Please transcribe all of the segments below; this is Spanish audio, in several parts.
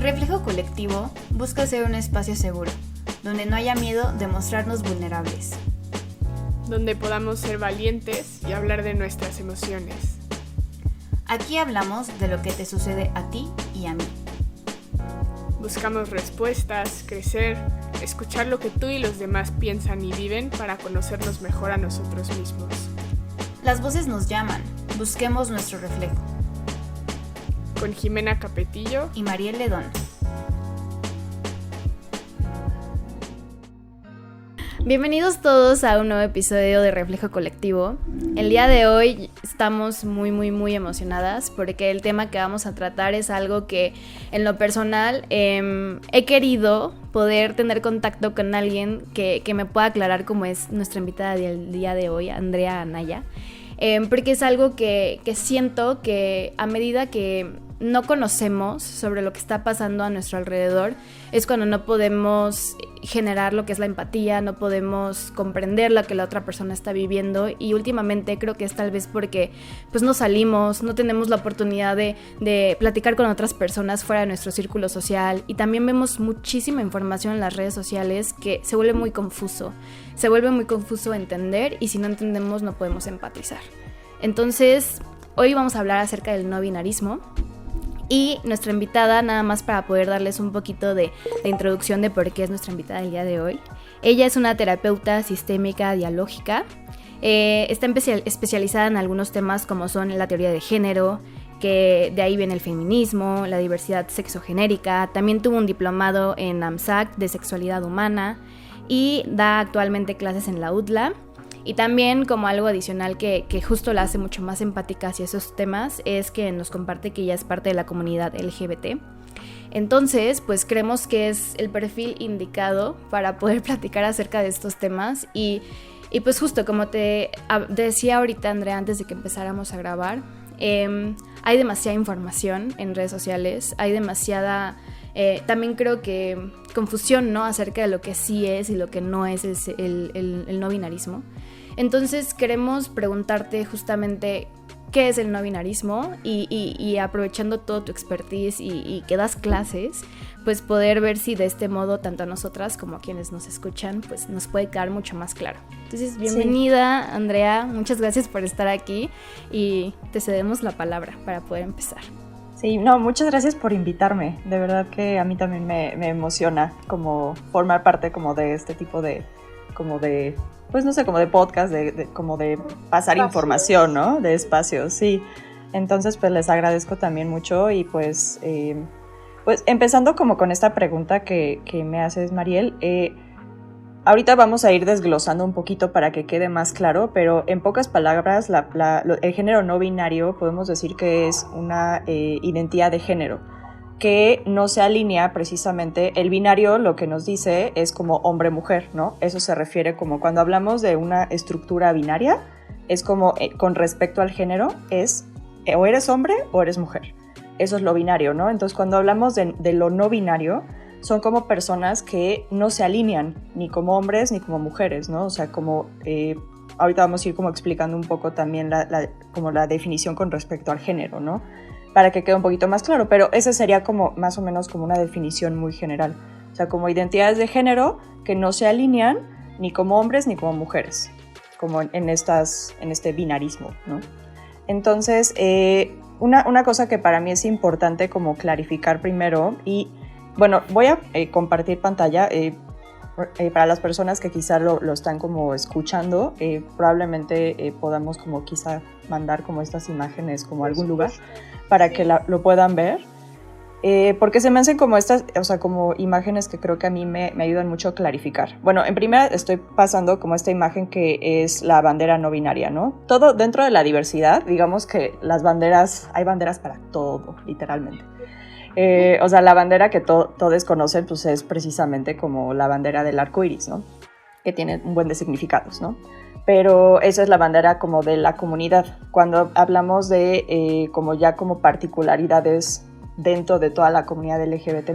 Reflejo Colectivo busca ser un espacio seguro, donde no haya miedo de mostrarnos vulnerables. Donde podamos ser valientes y hablar de nuestras emociones. Aquí hablamos de lo que te sucede a ti y a mí. Buscamos respuestas, crecer, escuchar lo que tú y los demás piensan y viven para conocernos mejor a nosotros mismos. Las voces nos llaman, busquemos nuestro reflejo. Con Jimena Capetillo y Mariel Ledón. Bienvenidos todos a un nuevo episodio de Reflejo Colectivo. El día de hoy estamos muy emocionadas porque el tema que vamos a tratar es algo que en lo personal he querido poder tener contacto con alguien que me pueda aclarar, como es nuestra invitada del día de hoy, Andrea Anaya. Porque es algo que siento que a medida que no conocemos sobre lo que está pasando a nuestro alrededor, es cuando no podemos generar lo que es la empatía, no podemos comprender lo que la otra persona está viviendo, y últimamente creo que es tal vez porque pues no salimos, no tenemos la oportunidad de platicar con otras personas fuera de nuestro círculo social, y también vemos muchísima información en las redes sociales que se vuelve muy confuso entender, y si no entendemos no podemos empatizar. Entonces hoy vamos a hablar acerca del no binarismo. Y nuestra invitada, nada más para poder darles un poquito de la introducción de por qué es nuestra invitada el día de hoy. Ella es una terapeuta sistémica dialógica. Está especializada en algunos temas como son la teoría de género, que de ahí viene el feminismo, la diversidad sexogenérica. También tuvo un diplomado en AMSAC de sexualidad humana y da actualmente clases en la UDLA. Y también, como algo adicional que justo la hace mucho más empática hacia esos temas, es que nos comparte que ella es parte de la comunidad LGBT. Entonces, pues creemos que es el perfil indicado para poder platicar acerca de estos temas. Y pues justo como te decía ahorita, Andrea, antes de que empezáramos a grabar, hay demasiada información en redes sociales, hay demasiada... también creo que confusión, ¿no?, acerca de lo que sí es y lo que no es el no binarismo. Entonces queremos preguntarte justamente qué es el no binarismo y aprovechando todo tu expertise y que das clases, pues poder ver si de este modo tanto a nosotras como a quienes nos escuchan pues nos puede quedar mucho más claro. Entonces bienvenida, sí. Andrea, muchas gracias por estar aquí y te cedemos la palabra para poder empezar. Sí, no, muchas gracias por invitarme. De verdad que a mí también me emociona como formar parte como de este tipo de pues no sé, como de podcast, como de pasar información, ¿no? De espacios, sí. Entonces, pues les agradezco también mucho y pues empezando como con esta pregunta que me haces, Mariel, ahorita vamos a ir desglosando un poquito para que quede más claro, pero en pocas palabras, el género no binario podemos decir que es una identidad de género que no se alinea precisamente. El binario lo que nos dice es como hombre-mujer, ¿no? Eso se refiere como cuando hablamos de una estructura binaria, es como con respecto al género, es o eres hombre o eres mujer. Eso es lo binario, ¿no? Entonces cuando hablamos de lo no binario, son como personas que no se alinean ni como hombres ni como mujeres, ¿no? O sea, como ahorita vamos a ir como explicando un poco también como la definición con respecto al género, ¿no? Para que quede un poquito más claro, pero esa sería como más o menos como una definición muy general. O sea, como identidades de género que no se alinean ni como hombres ni como mujeres, como en este binarismo, ¿no? Entonces, una cosa que para mí es importante como clarificar primero, y bueno, voy a compartir pantalla para las personas que quizá lo están como escuchando, probablemente podamos como quizá mandar como estas imágenes como a algún lugar para que lo puedan ver, porque se me hacen como estas, o sea, como imágenes que creo que a mí me ayudan mucho a clarificar. Bueno, en primera estoy pasando como esta imagen que es la bandera no binaria, ¿no? Todo dentro de la diversidad, digamos que hay banderas para todo, literalmente. O sea, la bandera que todos conocen pues es precisamente como la bandera del arco iris, ¿no? Que tiene un buen de significados, ¿no? Pero esa es la bandera como de la comunidad. Cuando hablamos de como particularidades dentro de toda la comunidad LGBT+,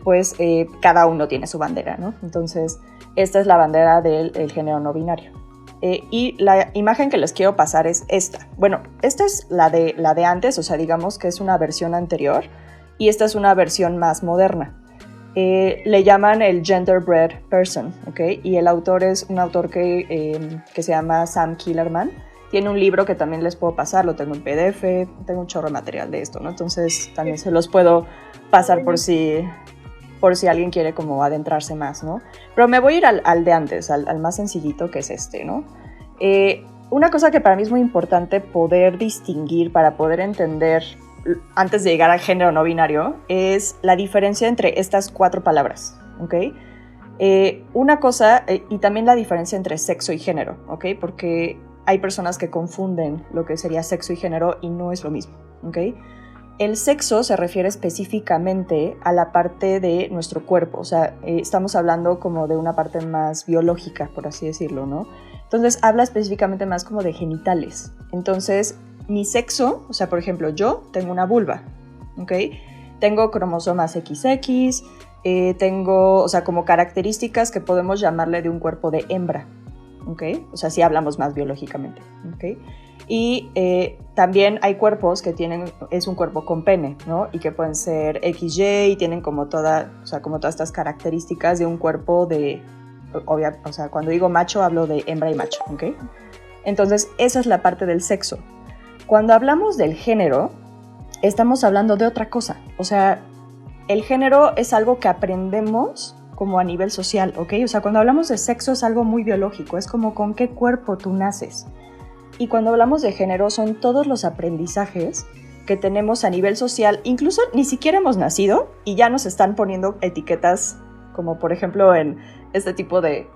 pues cada uno tiene su bandera, ¿no? Entonces, esta es la bandera del género no binario. Y la imagen que les quiero pasar es esta. Bueno, esta es la de antes, o sea, digamos que es una versión anterior. y esta es una versión más moderna. Le llaman el genderbread person, ¿ok? Y el autor es un autor que se llama Sam Killerman. Tiene un libro que también les puedo pasar, lo tengo en PDF, tengo un chorro de material de esto, ¿no? Entonces también se los puedo pasar por si alguien quiere como adentrarse más, ¿no? Pero me voy a ir al de antes, al más sencillito, que es este, ¿no? Una cosa que para mí es muy importante poder distinguir para poder entender antes de llegar al género no binario es la diferencia entre estas 4 palabras, ¿ok? Una cosa, y también la diferencia entre sexo y género, ¿ok? Porque hay personas que confunden lo que sería sexo y género y no es lo mismo, ¿ok? El sexo se refiere específicamente a la parte de nuestro cuerpo, o sea, estamos hablando como de una parte más biológica, por así decirlo, ¿no? Entonces habla específicamente más como de genitales. Entonces, mi sexo, o sea, por ejemplo, yo tengo una vulva, ¿ok? Tengo cromosomas XX, tengo, o sea, como características que podemos llamarle de un cuerpo de hembra, ¿ok? O sea, si hablamos más biológicamente, ¿ok? Y también hay cuerpos que es un cuerpo con pene, ¿no? Y que pueden ser XY y tienen como todas estas características de un cuerpo de, o sea, cuando digo macho hablo de hembra y macho, ¿ok? Entonces, esa es la parte del sexo. Cuando hablamos del género, estamos hablando de otra cosa. O sea, el género es algo que aprendemos como a nivel social, ¿ok? O sea, cuando hablamos de sexo es algo muy biológico, es como con qué cuerpo tú naces. Y cuando hablamos de género son todos los aprendizajes que tenemos a nivel social, incluso ni siquiera hemos nacido y ya nos están poniendo etiquetas, como por ejemplo en este tipo de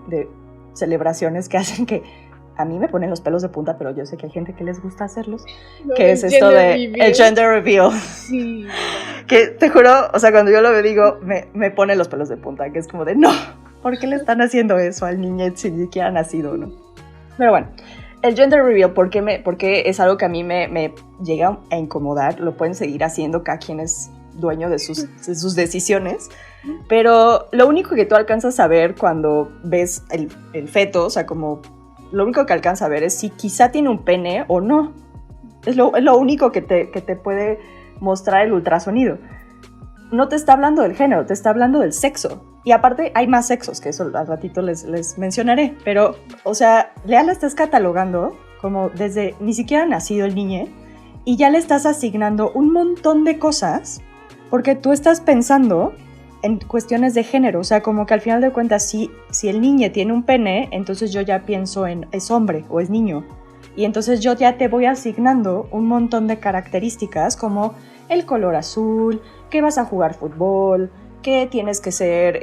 celebraciones que hacen que a mí me ponen los pelos de punta, pero yo sé que hay gente que les gusta hacerlos, que es esto de el gender reveal. Sí. Que te juro, o sea, cuando yo lo veo digo, me pone los pelos de punta, que es como de no, ¿por qué le están haciendo eso al niño si ni siquiera ha nacido, no? Pero bueno, el gender reveal, porque es algo que a mí me llega a incomodar, lo pueden seguir haciendo, cada quien es dueño de sus decisiones, pero lo único que tú alcanzas a ver cuando ves el feto, o sea, como lo único que alcanzas a ver es si quizá tiene un pene o no. Es lo único que te puede mostrar el ultrasonido. No te está hablando del género, te está hablando del sexo. Y aparte hay más sexos, que eso al ratito les mencionaré. Pero, o sea, ya la estás catalogando como desde ni siquiera ha nacido el niño y ya le estás asignando un montón de cosas porque tú estás pensando en cuestiones de género. O sea, como que al final de cuentas, si el niño tiene un pene, entonces yo ya pienso en es hombre o es niño. Y entonces yo ya te voy asignando un montón de características como el color azul, que vas a jugar fútbol, que tienes que ser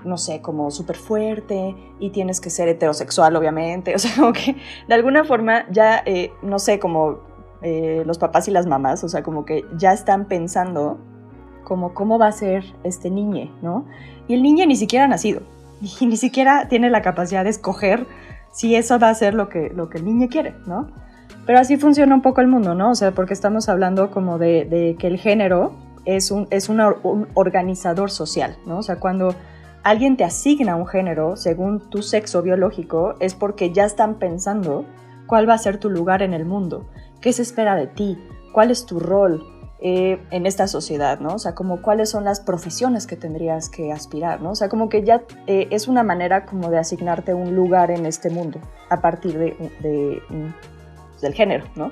no sé, como súper fuerte y tienes que ser heterosexual, obviamente. O sea, como que de alguna forma ya, no sé, como los papás y las mamás, o sea, como que ya están pensando como cómo va a ser este niño, ¿no? Y el niño ni siquiera ha nacido y ni siquiera tiene la capacidad de escoger si eso va a ser lo que el niño quiere, ¿no? Pero así funciona un poco el mundo, ¿no? O sea, porque estamos hablando como de que el género es un organizador social, ¿no? O sea, cuando alguien te asigna un género según tu sexo biológico es porque ya están pensando cuál va a ser tu lugar en el mundo, qué se espera de ti, cuál es tu rol en esta sociedad, ¿no? O sea, como cuáles son las profesiones que tendrías que aspirar, ¿no? O sea, como que ya es una manera como de asignarte un lugar en este mundo a partir del género, ¿no?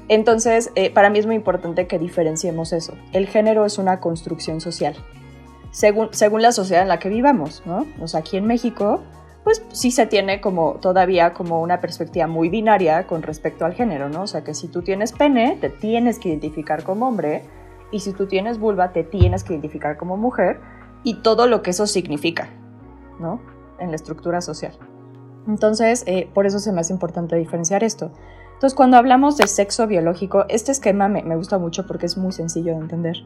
Entonces, para mí es muy importante que diferenciemos eso. El género es una construcción social, según la sociedad en la que vivamos, ¿no? O sea, aquí en México, pues sí se tiene como todavía como una perspectiva muy binaria con respecto al género, ¿no? O sea, que si tú tienes pene, te tienes que identificar como hombre, y si tú tienes vulva, te tienes que identificar como mujer, y todo lo que eso significa, ¿no? En la estructura social. Entonces, por eso se me hace importante diferenciar esto. Entonces, cuando hablamos de sexo biológico, este esquema me gusta mucho porque es muy sencillo de entender.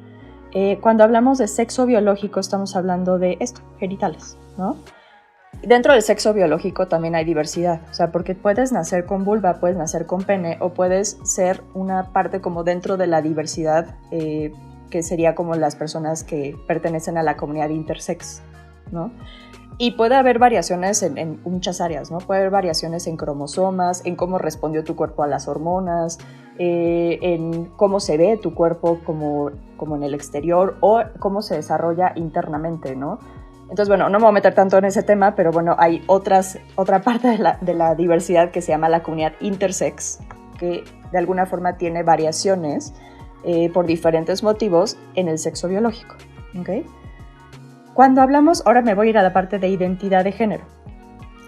Cuando hablamos de sexo biológico, estamos hablando de esto, genitales, ¿no? Dentro del sexo biológico también hay diversidad, o sea, porque puedes nacer con vulva, puedes nacer con pene, o puedes ser una parte como dentro de la diversidad, que sería como las personas que pertenecen a la comunidad intersex, ¿no? Y puede haber variaciones en muchas áreas, ¿no? Puede haber variaciones en cromosomas, en cómo respondió tu cuerpo a las hormonas, en cómo se ve tu cuerpo como en el exterior o cómo se desarrolla internamente, ¿no? Entonces, bueno, no me voy a meter tanto en ese tema, pero bueno, hay otra parte de la diversidad que se llama la comunidad intersex, que de alguna forma tiene variaciones por diferentes motivos en el sexo biológico, ¿ok? Cuando hablamos, ahora me voy a ir a la parte de identidad de género,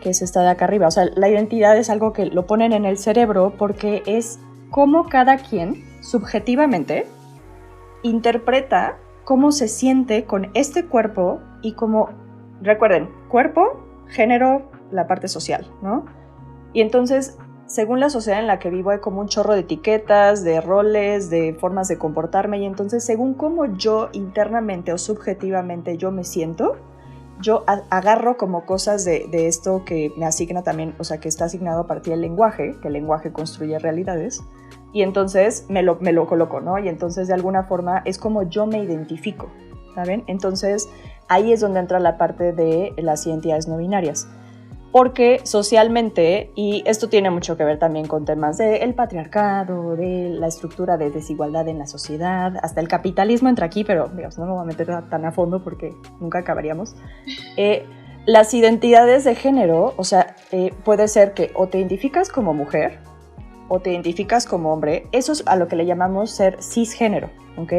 que es esta de acá arriba. O sea, la identidad es algo que lo ponen en el cerebro porque es cómo cada quien subjetivamente interpreta cómo se siente con este cuerpo y cómo, recuerden, cuerpo, género, la parte social, ¿no? Y entonces, según la sociedad en la que vivo, hay como un chorro de etiquetas, de roles, de formas de comportarme, y entonces, según cómo yo internamente o subjetivamente yo me siento, yo agarro como cosas de esto que me asigna también, o sea, que está asignado a partir del lenguaje, que el lenguaje construye realidades, y entonces me lo coloco, ¿no? Y entonces, de alguna forma, es como yo me identifico, ¿saben? Entonces, ahí es donde entra la parte de las identidades no binarias. Porque socialmente, y esto tiene mucho que ver también con temas del patriarcado, de la estructura de desigualdad en la sociedad, hasta el capitalismo entra aquí, pero digamos, no me voy a meter tan a fondo porque nunca acabaríamos. Las identidades de género, o sea, puede ser que o te identificas como mujer o te identificas como hombre, eso es a lo que le llamamos ser cisgénero, ¿ok?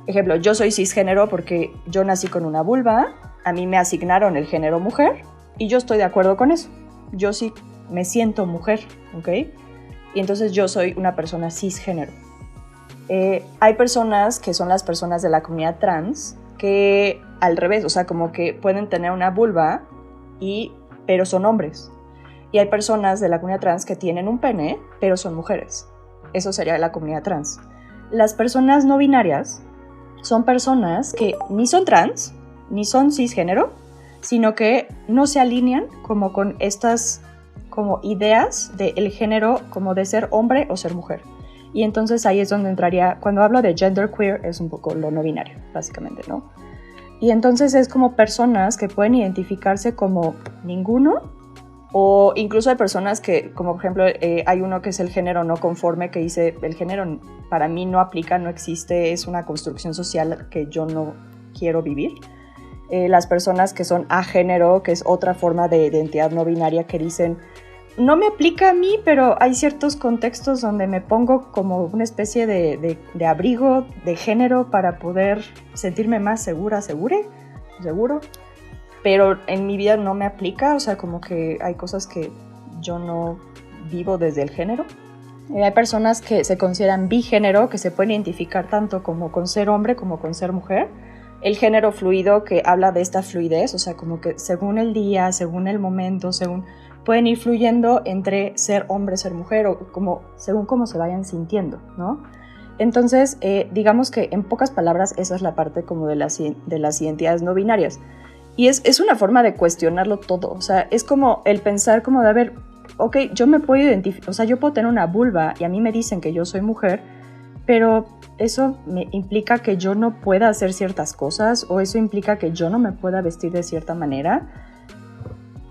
Ejemplo, yo soy cisgénero porque yo nací con una vulva, a mí me asignaron el género mujer, y yo estoy de acuerdo con eso. Yo sí me siento mujer, ¿ok? Y entonces yo soy una persona cisgénero. Hay personas que son las personas de la comunidad trans que al revés, o sea, como que pueden tener una vulva, pero son hombres. Y hay personas de la comunidad trans que tienen un pene, pero son mujeres. Eso sería la comunidad trans. Las personas no binarias son personas que ni son trans, ni son cisgénero, sino que no se alinean como con estas como ideas del género como de ser hombre o ser mujer. Y entonces ahí es donde entraría, cuando hablo de genderqueer, es un poco lo no binario, básicamente, ¿no? Y entonces es como personas que pueden identificarse como ninguno, o incluso hay personas que, como por ejemplo, hay uno que es el género no conforme, que dice, el género para mí no aplica, no existe, es una construcción social que yo no quiero vivir. Las personas que son agénero, que es otra forma de identidad no binaria, que dicen, no me aplica a mí, pero hay ciertos contextos donde me pongo como una especie de abrigo de género para poder sentirme más seguro, pero en mi vida no me aplica, o sea, como que hay cosas que yo no vivo desde el género. Hay personas que se consideran bigénero, que se pueden identificar tanto como con ser hombre como con ser mujer. El género fluido, que habla de esta fluidez, o sea, como que según el día, según el momento, pueden ir fluyendo entre ser hombre, ser mujer, o como, según cómo se vayan sintiendo, ¿no? Entonces, digamos que en pocas palabras, esa es la parte como de las identidades no binarias. Y es una forma de cuestionarlo todo, o sea, es como el pensar como de, a ver, ok, yo me puedo identificar, o sea, yo puedo tener una vulva y a mí me dicen que yo soy mujer, pero eso me implica que yo no pueda hacer ciertas cosas, o eso implica que yo no me pueda vestir de cierta manera.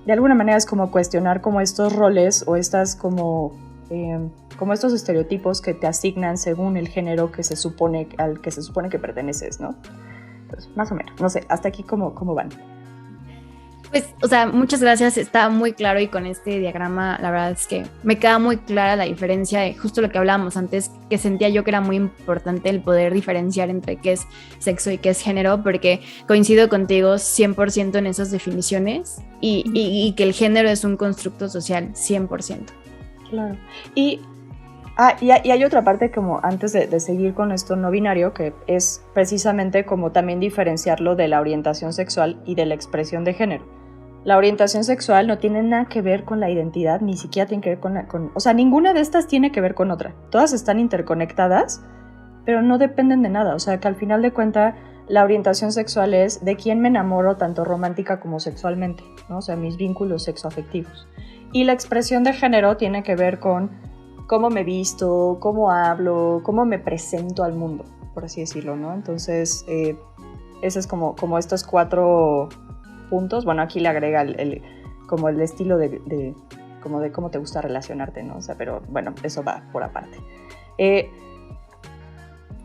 De alguna manera es como cuestionar como estos roles o estas como estos estereotipos que te asignan según el género al que se supone que perteneces, ¿no? Pues más o menos, no sé, hasta aquí cómo van. Pues, o sea, muchas gracias, está muy claro, y con este diagrama la verdad es que me queda muy clara la diferencia de justo lo que hablábamos antes, que sentía yo que era muy importante el poder diferenciar entre qué es sexo y qué es género, porque coincido contigo 100% en esas definiciones y que el género es un constructo social 100%. Claro. Y hay otra parte como antes de seguir con esto no binario, que es precisamente como también diferenciarlo de la orientación sexual y de la expresión de género. La orientación sexual no tiene nada que ver con la identidad, ni siquiera tiene que ver o sea, ninguna de estas tiene que ver con otra. Todas están interconectadas, pero no dependen de nada. O sea, que al final de cuentas, la orientación sexual es de quién me enamoro tanto romántica como sexualmente, ¿no? O sea, mis vínculos sexoafectivos. Y la expresión de género tiene que ver con cómo me visto, cómo hablo, cómo me presento al mundo, por así decirlo, ¿no? Entonces, ese es como estos cuatro puntos. Bueno, aquí le agrega como el estilo de cómo te gusta relacionarte, ¿no? O sea, pero bueno, eso va por aparte.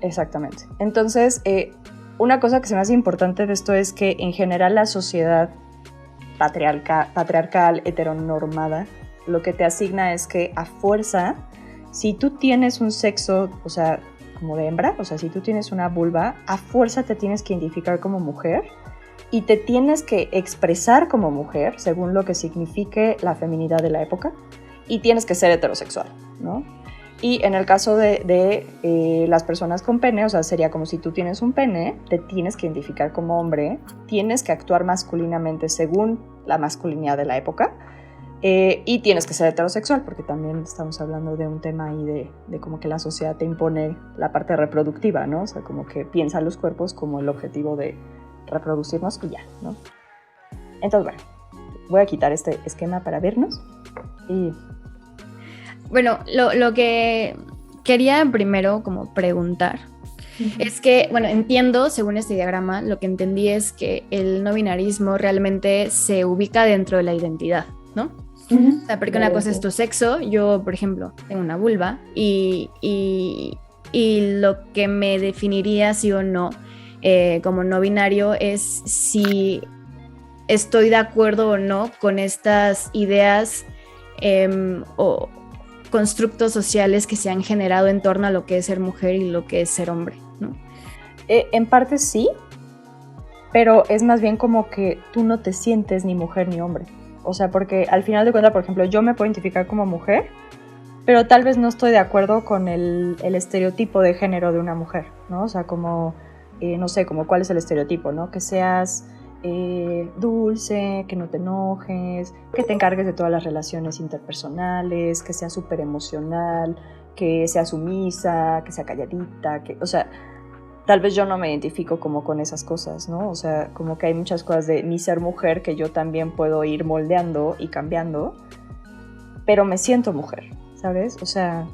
Exactamente. Entonces, una cosa que se me hace importante de esto es que en general la sociedad patriarcal, heteronormada, lo que te asigna es que a fuerza, si tú tienes un sexo, o sea, como de hembra, o sea, si tú tienes una vulva, a fuerza te tienes que identificar como mujer y te tienes que expresar como mujer, según lo que signifique la feminidad de la época, y tienes que ser heterosexual, ¿no? Y en el caso de las personas con pene, o sea, sería como si tú tienes un pene, te tienes que identificar como hombre, tienes que actuar masculinamente según la masculinidad de la época, y tienes que ser heterosexual, porque también estamos hablando de un tema ahí de como que la sociedad te impone la parte reproductiva, ¿no? O sea, como que piensa los cuerpos como el objetivo de reproducirnos y ya, ¿no? Entonces, bueno, voy a quitar este esquema para vernos y... Bueno, lo que quería primero como preguntar es que, bueno, entiendo, según este diagrama, lo que entendí es que el no binarismo realmente se ubica dentro de la identidad, ¿no? O sea, porque una cosa es tu sexo, yo, por ejemplo, tengo una vulva y lo que me definiría sí o no como no binario es si estoy de acuerdo o no con estas ideas o constructos sociales que se han generado en torno a lo que es ser mujer y lo que es ser hombre, ¿no? En parte sí, pero es más bien como que tú no te sientes ni mujer ni hombre. O sea, porque al final de cuentas, por ejemplo, yo me puedo identificar como mujer, pero tal vez no estoy de acuerdo con el estereotipo de género de una mujer, ¿no? O sea, como, no sé, como cuál es el estereotipo, ¿no? Que seas dulce, que no te enojes, que te encargues de todas las relaciones interpersonales, que seas súper emocional, que seas sumisa, que sea calladita, que, o sea, tal vez yo no me identifico como con esas cosas, ¿no? O sea, como que hay muchas cosas de mi ser mujer que yo también puedo ir moldeando y cambiando, pero me siento mujer, ¿sabes? O sea,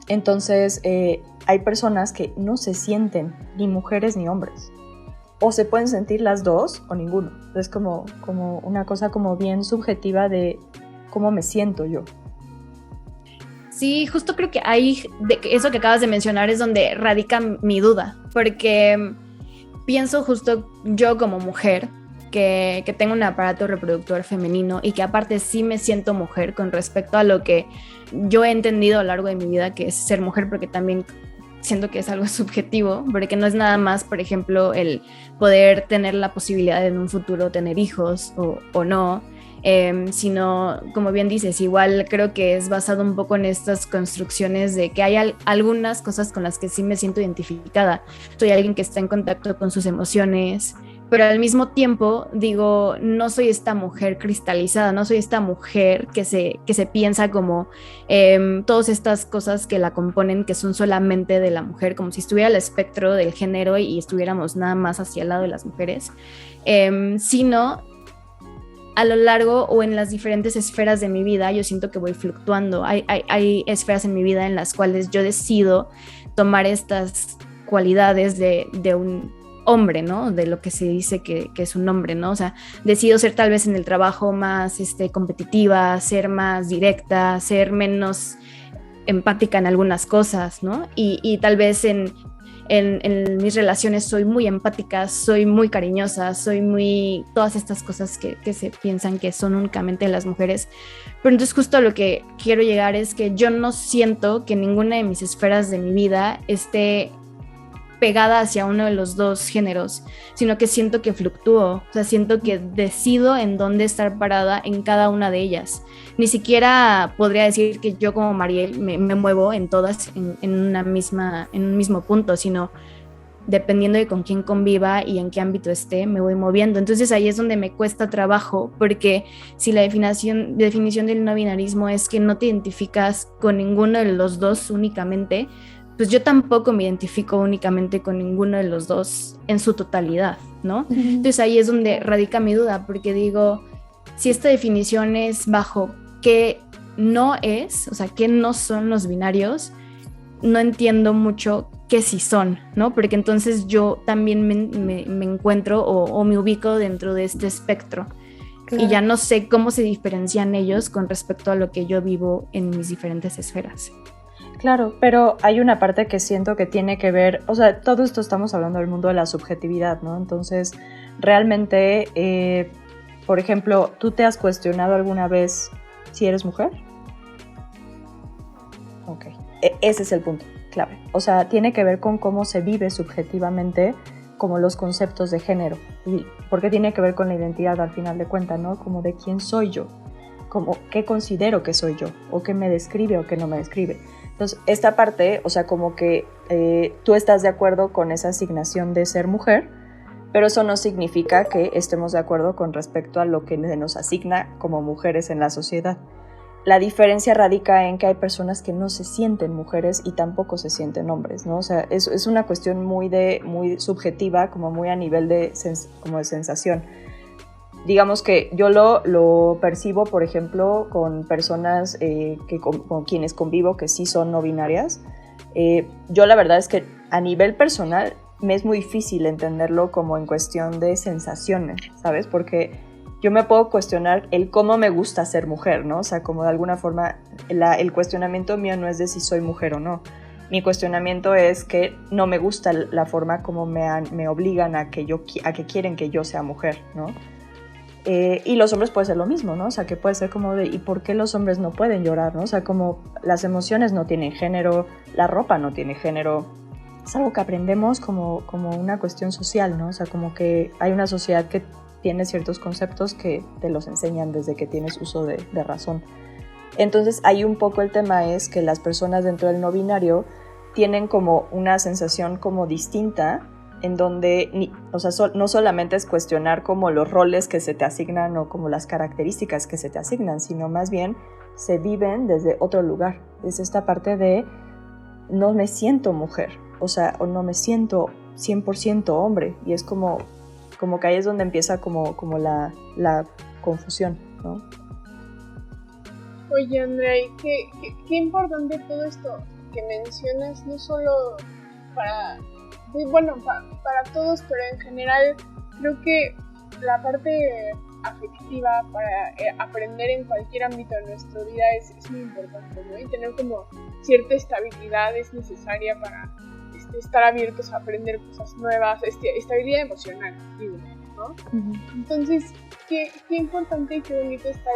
entonces hay personas que no se sienten ni mujeres ni hombres. O se pueden sentir las dos o ninguno. Es como una cosa como bien subjetiva de cómo me siento yo. Sí, justo creo que ahí, eso que acabas de mencionar es donde radica mi duda, porque pienso justo yo como mujer, que tengo un aparato reproductor femenino y que aparte sí me siento mujer con respecto a lo que yo he entendido a lo largo de mi vida que es ser mujer, porque también siento que es algo subjetivo, porque no es nada más, por ejemplo, el poder tener la posibilidad de en un futuro tener hijos o no, sino, como bien dices, igual creo que es basado un poco en estas construcciones de que hay algunas cosas con las que sí me siento identificada. Soy alguien que está en contacto con sus emociones, pero al mismo tiempo digo, no soy esta mujer cristalizada, no soy esta mujer que se piensa como todas estas cosas que la componen, que son solamente de la mujer, como si estuviera el espectro del género y estuviéramos nada más hacia el lado de las mujeres, sino a lo largo o en las diferentes esferas de mi vida, yo siento que voy fluctuando. Hay esferas en mi vida en las cuales yo decido tomar estas cualidades de un hombre, ¿no? De lo que se dice que es un hombre, ¿no? O sea, decido ser tal vez en el trabajo más competitiva, ser más directa, ser menos empática en algunas cosas, ¿no? Y tal vez en mis relaciones soy muy empática, soy muy cariñosa, soy muy... todas estas cosas que se piensan que son únicamente de las mujeres. Pero entonces justo a lo que quiero llegar es que yo no siento que ninguna de mis esferas de mi vida esté pegada hacia uno de los dos géneros, sino que siento que fluctúo, o sea, siento que decido en dónde estar parada en cada una de ellas. Ni siquiera podría decir que yo como Mariel me muevo en todas en un mismo punto, sino dependiendo de con quién conviva y en qué ámbito esté, me voy moviendo. Entonces ahí es donde me cuesta trabajo, porque si la definición del no binarismo es que no te identificas con ninguno de los dos únicamente, pues yo tampoco me identifico únicamente con ninguno de los dos en su totalidad, ¿no? Uh-huh. Entonces ahí es donde radica mi duda, porque digo, si esta definición es bajo qué no es, o sea, qué no son los binarios, no entiendo mucho qué sí son, ¿no? Porque entonces yo también me encuentro o me ubico dentro de este espectro. Claro. Y ya no sé cómo se diferencian ellos con respecto a lo que yo vivo en mis diferentes esferas. Claro, pero hay una parte que siento que tiene que ver, o sea, todo esto estamos hablando del mundo de la subjetividad, ¿no? Entonces, realmente, por ejemplo, ¿tú te has cuestionado alguna vez si eres mujer? Ok, ese es el punto clave. O sea, tiene que ver con cómo se vive subjetivamente como los conceptos de género, y porque tiene que ver con la identidad al final de cuentas, ¿no? Como de quién soy yo, como qué considero que soy yo, o qué me describe o qué no me describe. Entonces, esta parte, o sea, como que tú estás de acuerdo con esa asignación de ser mujer, pero eso no significa que estemos de acuerdo con respecto a lo que nos asigna como mujeres en la sociedad. La diferencia radica en que hay personas que no se sienten mujeres y tampoco se sienten hombres, ¿no? O sea, es una cuestión muy subjetiva, como muy a nivel de sensación. Digamos que yo lo percibo, por ejemplo, con personas con quienes convivo que sí son no binarias. Yo la verdad es que a nivel personal me es muy difícil entenderlo como en cuestión de sensaciones, ¿sabes? Porque yo me puedo cuestionar el cómo me gusta ser mujer, ¿no? O sea, como de alguna forma el cuestionamiento mío no es de si soy mujer o no. Mi cuestionamiento es que no me gusta la forma como me obligan a que quieren que yo sea mujer, ¿no? Y los hombres puede ser lo mismo, ¿no? O sea, que puede ser como de, ¿y por qué los hombres no pueden llorar, no? O sea, como las emociones no tienen género, la ropa no tiene género. Es algo que aprendemos como una cuestión social, ¿no? O sea, como que hay una sociedad que tiene ciertos conceptos que te los enseñan desde que tienes uso de razón. Entonces, ahí un poco el tema es que las personas dentro del no binario tienen como una sensación como distinta, en donde, o sea, no solamente es cuestionar como los roles que se te asignan o como las características que se te asignan, sino más bien se viven desde otro lugar. Es esta parte de no me siento mujer, o sea, o no me siento 100% hombre, y es como que ahí es donde empieza como la confusión, ¿no? Oye, Andrea, qué importante todo esto que mencionas, no solo para todos, pero en general creo que la parte afectiva para aprender en cualquier ámbito de nuestra vida es muy importante, ¿no? Y tener como cierta estabilidad es necesaria para estar abiertos a aprender cosas nuevas, estabilidad emocional, digo, ¿no? Uh-huh. Entonces, qué importante y qué bonito estar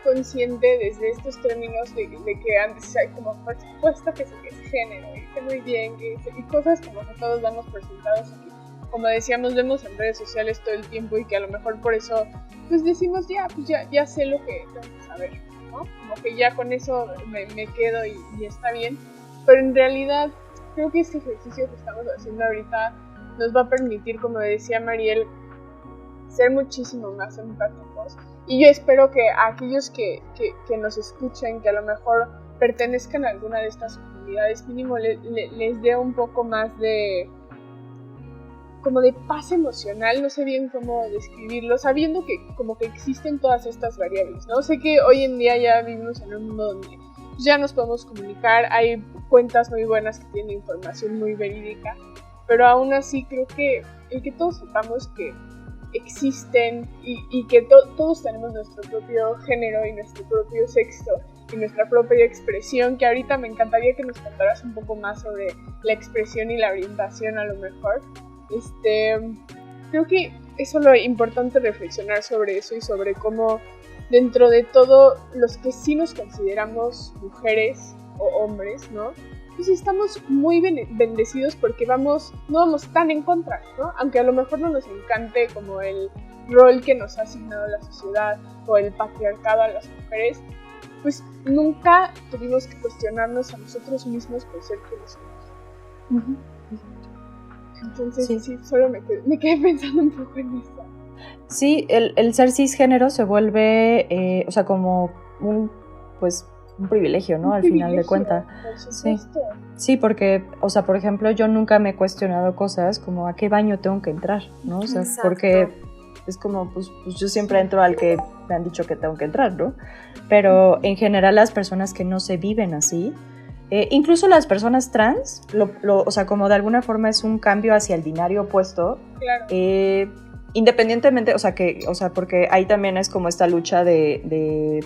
consciente desde estos términos de que antes hay como por supuesto que es género, y que muy bien, y cosas como que todos damos por sentados aquí. Como decíamos, vemos en redes sociales todo el tiempo y que a lo mejor por eso pues decimos ya sé lo que tengo que saber, ¿no? Como que ya con eso me quedo y está bien, pero en realidad creo que este ejercicio que estamos haciendo ahorita nos va a permitir, como decía Mariel, ser muchísimo más empáticos. Y yo espero que a aquellos que nos escuchen, que a lo mejor pertenezcan a alguna de estas comunidades, mínimo les dé un poco más de paz emocional, no sé bien cómo describirlo, sabiendo que como que existen todas estas variables, ¿no? Sé que hoy en día ya vivimos en un mundo donde ya nos podemos comunicar, hay cuentas muy buenas que tienen información muy verídica, pero aún así creo que el que todos sepamos que existen y que todos tenemos nuestro propio género y nuestro propio sexo y nuestra propia expresión, que ahorita me encantaría que nos contaras un poco más sobre la expresión y la orientación a lo mejor. Creo que es solo importante reflexionar sobre eso y sobre cómo dentro de todo los que sí nos consideramos mujeres o hombres, ¿no? Pues estamos muy bendecidos porque no vamos tan en contra, ¿no? Aunque a lo mejor no nos encante como el rol que nos ha asignado la sociedad o el patriarcado a las mujeres, pues nunca tuvimos que cuestionarnos a nosotros mismos por ser quienes somos. Uh-huh. Entonces sí solo me quedé pensando un poco en eso. Sí, el ser cisgénero se vuelve, o sea, como un privilegio, ¿no? Al final de cuentas. Sí, porque, o sea, por ejemplo, yo nunca me he cuestionado cosas como a qué baño tengo que entrar, ¿no? O sea, exacto. Porque es como, pues yo siempre entro al que me han dicho que tengo que entrar, ¿no? Pero en general las personas que no se viven así, incluso las personas trans, o sea, como de alguna forma es un cambio hacia el binario opuesto, Claro. Independientemente, o sea, porque ahí también es como esta lucha de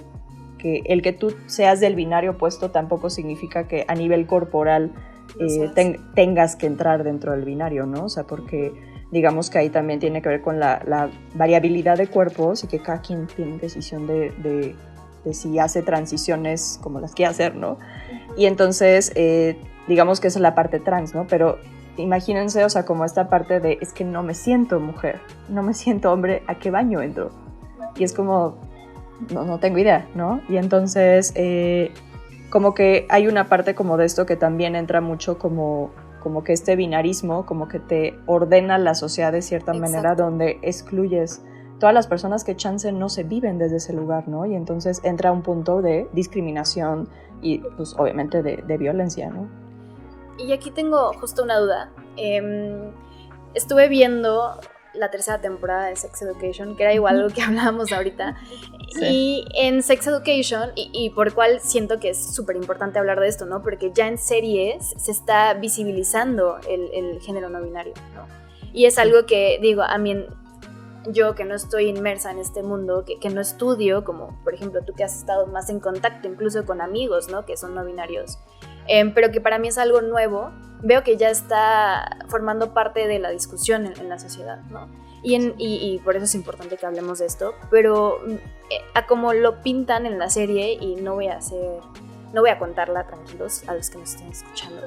que el que tú seas del binario opuesto tampoco significa que a nivel corporal tengas que entrar dentro del binario, ¿no? O sea, porque digamos que ahí también tiene que ver con la variabilidad de cuerpos y que cada quien tiene decisión de si hace transiciones como las quiere hacer, ¿no? Y entonces, digamos que esa es la parte trans, ¿no? Pero imagínense, o sea, como esta parte de, es que no me siento mujer, no me siento hombre, ¿a qué baño entro? Y es como, no tengo idea, ¿no? Y entonces, como que hay una parte como de esto que también entra mucho como que este binarismo, como que te ordena la sociedad de cierta manera, donde excluyes todas las personas que chance no se viven desde ese lugar, ¿no? Y entonces entra un punto de discriminación y, pues, obviamente de violencia, ¿no? Y aquí tengo justo una duda. Estuve viendo la tercera temporada de Sex Education, que era igual algo que hablábamos ahorita. Sí. Y en Sex Education, y por cual siento que es súper importante hablar de esto, ¿no? Porque ya en series se está visibilizando el género no binario, ¿no? Y es algo que, digo, a mí, yo que no estoy inmersa en este mundo, que no estudio, como por ejemplo tú que has estado más en contacto incluso con amigos, ¿no? Que son no binarios, pero que para mí es algo nuevo, veo que ya está formando parte de la discusión en la sociedad, ¿no? Y por eso es importante que hablemos de esto, pero a como lo pintan en la serie, y no voy a contarla, tranquilos, a los que nos estén escuchando,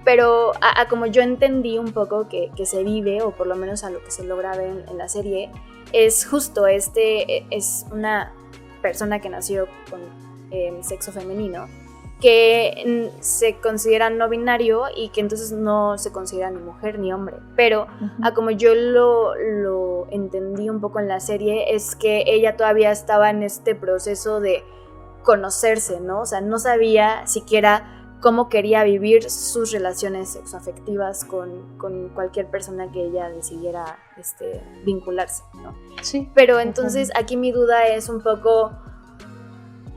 pero a como yo entendí un poco que se vive, o por lo menos a lo que se logra ver en la serie, es justo es una persona que nació con sexo femenino, que se considera no binario y que entonces no se considera ni mujer ni hombre, pero a como yo lo entendí un poco en la serie, es que ella todavía estaba en este proceso de conocerse, ¿no? O sea, no sabía siquiera cómo quería vivir sus relaciones sexoafectivas con cualquier persona que ella decidiera vincularse, ¿no? Sí. Pero entonces aquí mi duda es un poco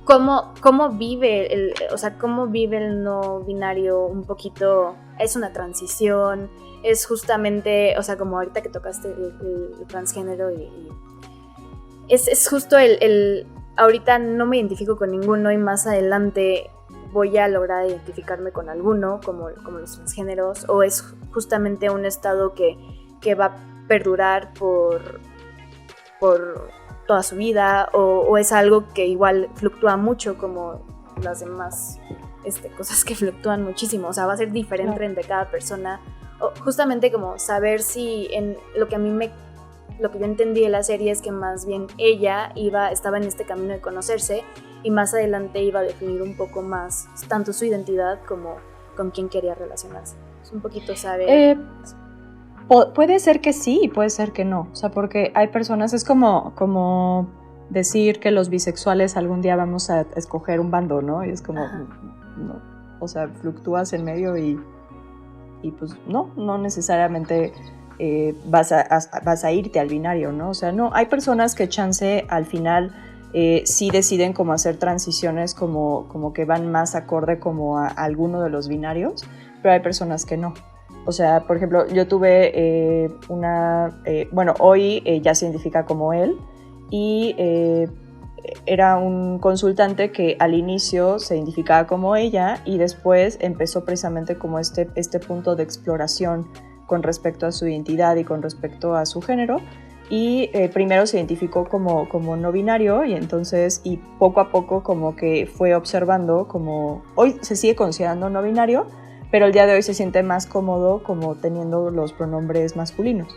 ¿Cómo vive el no binario un poquito? ¿Es una transición? ¿Es justamente, o sea, como ahorita que tocaste el transgénero y es justo ahorita no me identifico con ninguno y más adelante voy a lograr identificarme con alguno, como los transgéneros, o es justamente un estado que va a perdurar por toda su vida, o es algo que igual fluctúa mucho como las demás cosas que fluctúan muchísimo, o sea, va a ser diferente entre cada persona, o justamente como saber si en lo que yo entendí de la serie es que más bien ella estaba en este camino de conocerse y más adelante iba a definir un poco más tanto su identidad como con quién quería relacionarse. Es un poquito saber... Puede ser que sí y puede ser que no, o sea, porque hay personas, es como decir que los bisexuales algún día vamos a escoger un bando, ¿no? Y es como, no, o sea, fluctúas en medio y pues no necesariamente vas a irte al binario, ¿no? O sea, no, hay personas que chance al final sí deciden como hacer transiciones como que van más acorde como a alguno de los binarios, pero hay personas que no. O sea, por ejemplo, yo tuve hoy ya se identifica como él y era un consultante que al inicio se identificaba como ella y después empezó precisamente como este punto de exploración con respecto a su identidad y con respecto a su género y primero se identificó como no binario y entonces y poco a poco como que fue observando como hoy se sigue considerando no binario, pero el día de hoy se siente más cómodo como teniendo los pronombres masculinos.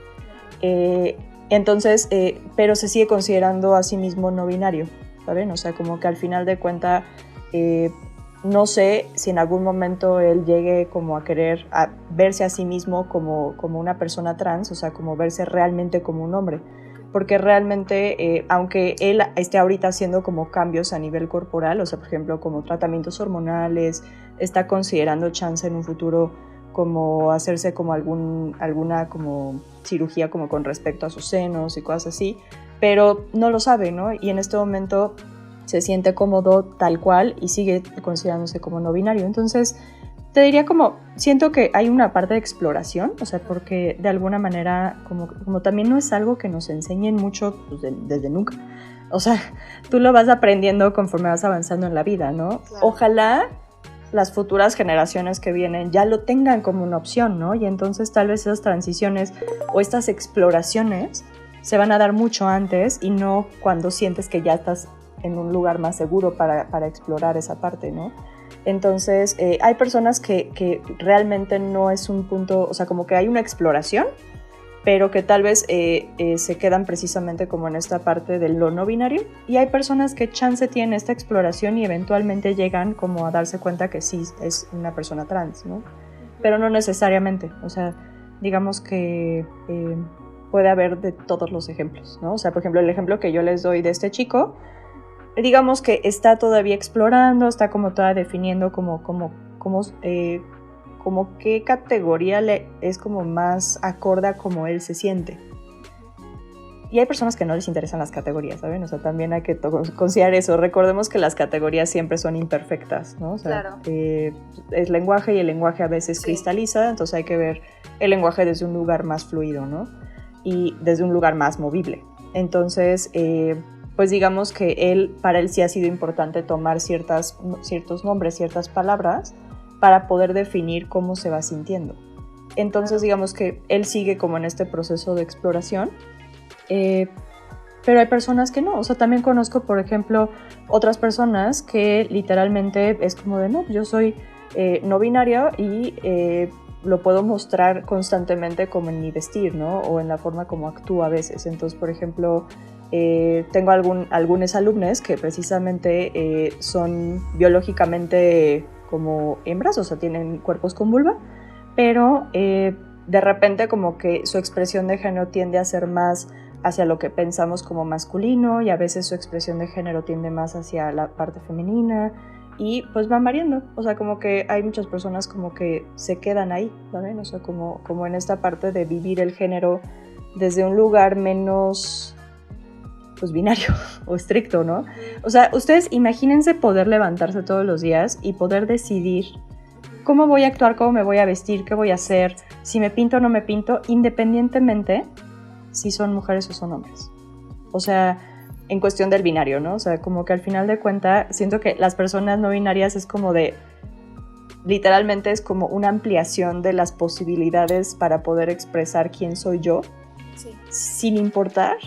Entonces, pero se sigue considerando a sí mismo no binario, ¿saben? O sea, como que al final de cuentas, no sé si en algún momento él llegue como a querer verse a sí mismo como una persona trans, o sea, como verse realmente como un hombre. Porque realmente, aunque él esté ahorita haciendo como cambios a nivel corporal, o sea, por ejemplo, como tratamientos hormonales, está considerando chance en un futuro como hacerse como alguna como cirugía como con respecto a sus senos y cosas así, pero no lo sabe, ¿no? Y en este momento se siente cómodo tal cual y sigue considerándose como no binario. Entonces, te diría como, siento que hay una parte de exploración, o sea, porque de alguna manera, como también no es algo que nos enseñen mucho pues, desde nunca. O sea, tú lo vas aprendiendo conforme vas avanzando en la vida, ¿no? Claro. Ojalá las futuras generaciones que vienen ya lo tengan como una opción, ¿no? Y entonces tal vez esas transiciones o estas exploraciones se van a dar mucho antes y no cuando sientes que ya estás en un lugar más seguro para explorar esa parte, ¿no? Entonces, hay personas que realmente no es un punto, o sea, como que hay una exploración, pero que tal vez se quedan precisamente como en esta parte del lo no binario, y hay personas que chance tienen esta exploración y eventualmente llegan como a darse cuenta que sí es una persona trans, ¿no? Pero no necesariamente, o sea, digamos que puede haber de todos los ejemplos, ¿no? O sea, por ejemplo, el ejemplo que yo les doy de este chico, digamos que está todavía explorando, está como todavía definiendo como qué categoría es como más acorde a cómo él se siente. Y hay personas que no les interesan las categorías, ¿saben? O sea, también hay que considerar eso. Recordemos que las categorías siempre son imperfectas, ¿no? O sea, claro. Es lenguaje y el lenguaje a veces cristaliza, entonces hay que ver el lenguaje desde un lugar más fluido, ¿no? Y desde un lugar más movible. Entonces, pues digamos que para él sí ha sido importante tomar ciertos nombres, ciertas palabras, para poder definir cómo se va sintiendo. Entonces, digamos que él sigue como en este proceso de exploración, pero hay personas que no. O sea, también conozco, por ejemplo, otras personas que literalmente es como de, no, yo soy no binario y lo puedo mostrar constantemente como en mi vestir, ¿no? O en la forma como actúo a veces. Entonces, por ejemplo, tengo algunos alumnos que precisamente son biológicamente como hembras, o sea, tienen cuerpos con vulva, pero de repente como que su expresión de género tiende a ser más hacia lo que pensamos como masculino, y a veces su expresión de género tiende más hacia la parte femenina, y pues van variando. O sea, como que hay muchas personas como que se quedan ahí, ¿saben? O sea, como en esta parte de vivir el género desde un lugar menos pues binario o estricto, ¿no? O sea, ustedes imagínense poder levantarse todos los días y poder decidir cómo voy a actuar, cómo me voy a vestir, qué voy a hacer, si me pinto o no me pinto, independientemente si son mujeres o son hombres. O sea, en cuestión del binario, ¿no? O sea, como que al final de cuentas siento que las personas no binarias es como de, literalmente es como una ampliación de las posibilidades para poder expresar quién soy yo, sin importar